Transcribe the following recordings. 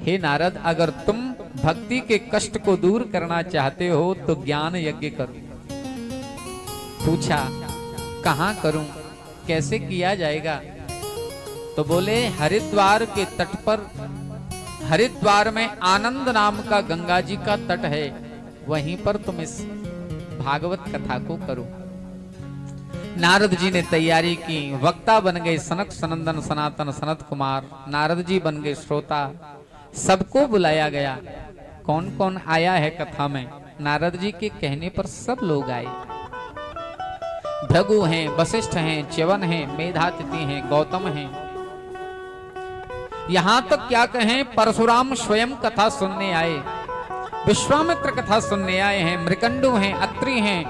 हे नारद, अगर तुम भक्ति के कष्ट को दूर करना चाहते हो तो ज्ञान यज्ञ करो। पूछा कहां करूं, कैसे किया जाएगा? तो बोले हरिद्वार के तट पर, हरिद्वार में आनंद नाम का गंगा जी का तट है, वहीं पर तुम इस भागवत कथा को करो। नारद जी ने तैयारी की, वक्ता बन गए सनक सनंदन सनातन सनत कुमार, नारद जी बन गए श्रोता, सबको बुलाया गया। कौन कौन आया है कथा में? नारद जी के कहने पर सब लोग आए। भृगु हैं, वशिष्ठ हैं, च्यवन हैं, मेधातिथि हैं, गौतम हैं। यहां तक क्या कहें, परशुराम स्वयं कथा सुनने आए, विश्वामित्र कथा सुनने आए हैं, मृकंडु हैं, अत्रि हैं,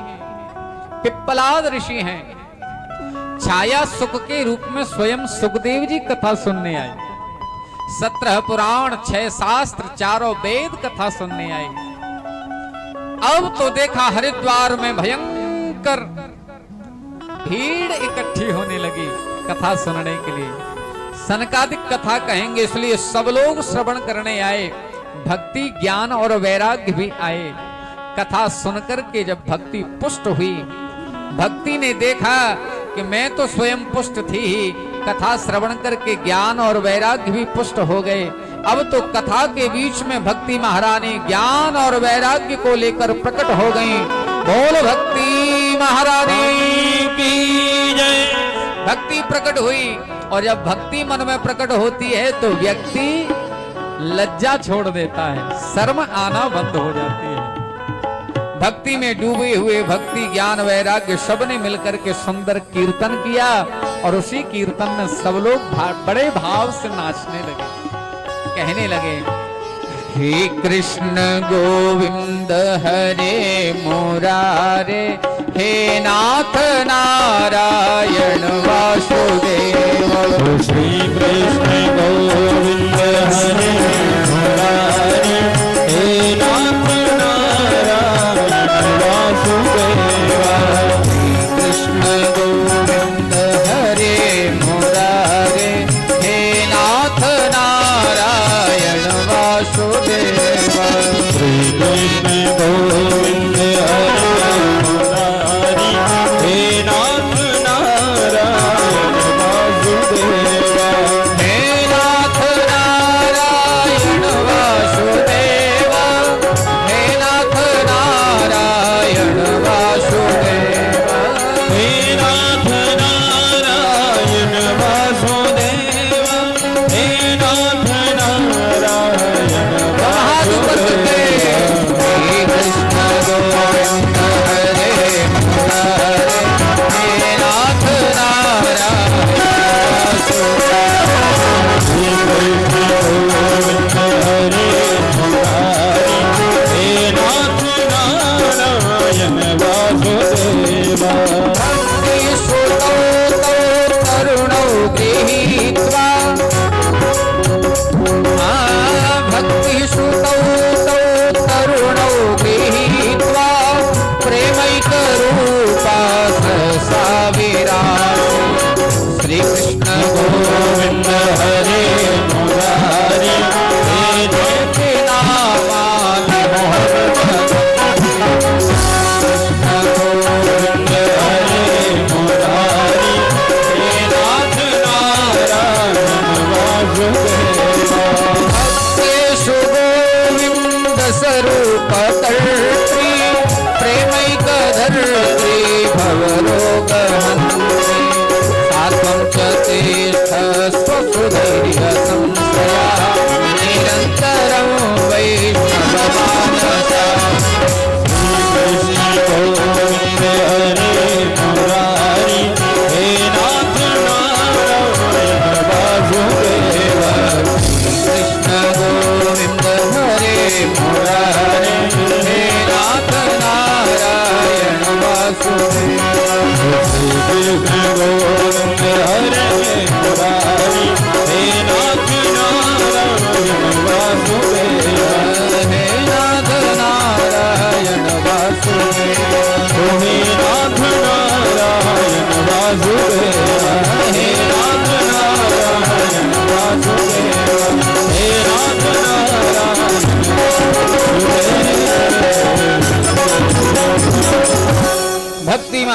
पिप्पलाद ऋषि हैं, छाया सुख के रूप में स्वयं सुखदेव जी कथा सुनने आए। 17 पुराण, 6 शास्त्र, 4 वेद कथा सुनने आए। अब तो देखा हरिद्वार में भयंकर भीड़ इकट्ठी होने लगी कथा सुनने के लिए। सनकादिक कथा कहेंगे, इसलिए सब लोग श्रवण करने आए। भक्ति, ज्ञान और वैराग्य भी आए। कथा सुनकर के जब भक्ति पुष्ट हुई, भक्ति ने देखा कि मैं तो स्वयं पुष्ट थी ही, कथा श्रवण करके ज्ञान और वैराग्य भी पुष्ट हो गए। अब तो कथा के बीच में भक्ति महारानी ज्ञान और वैराग्य को लेकर प्रकट हो गई। बोल भक्ति महारानी की जय। भक्ति प्रकट हुई, और जब भक्ति मन में प्रकट होती है तो व्यक्ति लज्जा छोड़ देता है, शर्म आना बंद हो जाती है। भक्ति में डूबे हुए भक्ति, ज्ञान, वैराग्य सबने मिलकर के सुंदर कीर्तन किया, और उसी कीर्तन में सब लोग बड़े भाव से नाचने लगे, कहने लगे हे कृष्ण गोविंद हरे मुरारे, हे नाथ नारायण वासुदेव। श्री कृष्ण गोविंद हरे मुरारे, हे नाथ नारायण वासुदेवा। श्री कृष्ण गोविंद हरे मुरारे, हे नाथ नारायण वासुदेवा। श्री कृष्ण गोविंद हरे मुरारी, हे नाथ नारायण वासुदेवा। हे नाथ नारायण वासुदेवा, हे नाथ नारायण वासुदेवा। हे नाथ नारायण वासुदेवा, हे नाथ नारायण वासुदेवा। श्री कृष्ण गोविंद हरे मुरारे, हे नाथ नारायण वासुदेवा। श्री कृष्ण गोविंद हरे मुरारी, हे नाथ नारायण वासुदेवा। भक्ति सुतो तरुणौ गृहीत्वा, भक्ति सुतो तरुणौ गृहीत्वा, प्रेमैक रूपा सहसा विराजो। श्री कृष्ण गोविंद हरे मुरारी, हे नाथ नामानि मोहन। कृष्ण गोविंद हरे मुरारी, हे नाथ नारायण वासुदेवा। भक्तेषु गोविंद स्वरूप कर्त्री, प्रेमैक धर्त्री भवरोगहन्त्री। सात्वं च तिष्ठ स्वसुधैर्य संश्रया, निरन्तरं वैष्णवमानसा। कृष्ण गोविंद हरे मुरारी, हे नाथ नारायण वासुदेवा। कृष्ण गोविंद हरे मुरारे, हे नाथ नारायण वासुदेवा। श्री कृष्ण गोविंद हरे मुरारी, हे नाथ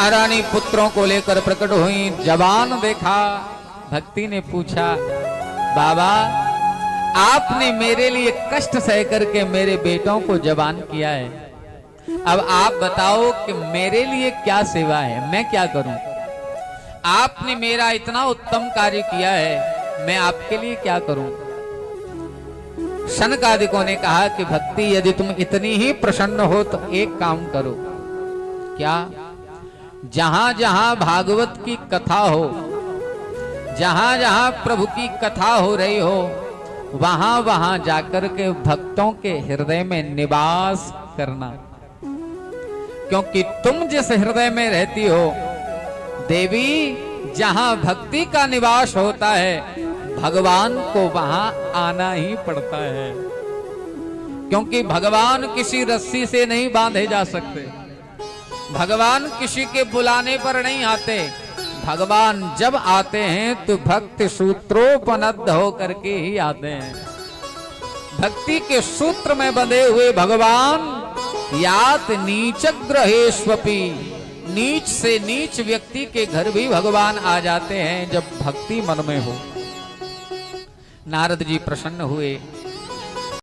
महारानी पुत्रों को लेकर प्रकट हुई। जवान देखा, भक्ति ने पूछा, बाबा आपने मेरे लिए कष्ट सह करके मेरे बेटों को जवान किया है, अब आप बताओ कि मेरे लिए क्या सेवा है, मैं क्या करूं? आपने मेरा इतना उत्तम कार्य किया है, मैं आपके लिए क्या करूं? शनकादिकों ने कहा कि भक्ति यदि तुम इतनी ही प्रसन्न हो तो एक काम करो। क्या? जहां जहां भागवत की कथा हो, जहां जहां प्रभु की कथा हो रही हो, वहां वहां जाकर के भक्तों के हृदय में निवास करना, क्योंकि तुम जिस हृदय में रहती हो देवी, जहां भक्ति का निवास होता है भगवान को वहां आना ही पड़ता है, क्योंकि भगवान किसी रस्सी से नहीं बांधे जा सकते, भगवान किसी के बुलाने पर नहीं आते, भगवान जब आते हैं तो भक्त सूत्रोपनद्ध होकर के ही आते हैं। भक्ति के सूत्र में बंधे हुए भगवान यात नीच ग्रहेष्वपि, नीच से नीच व्यक्ति के घर भी भगवान आ जाते हैं जब भक्ति मन में हो। नारद जी प्रसन्न हुए।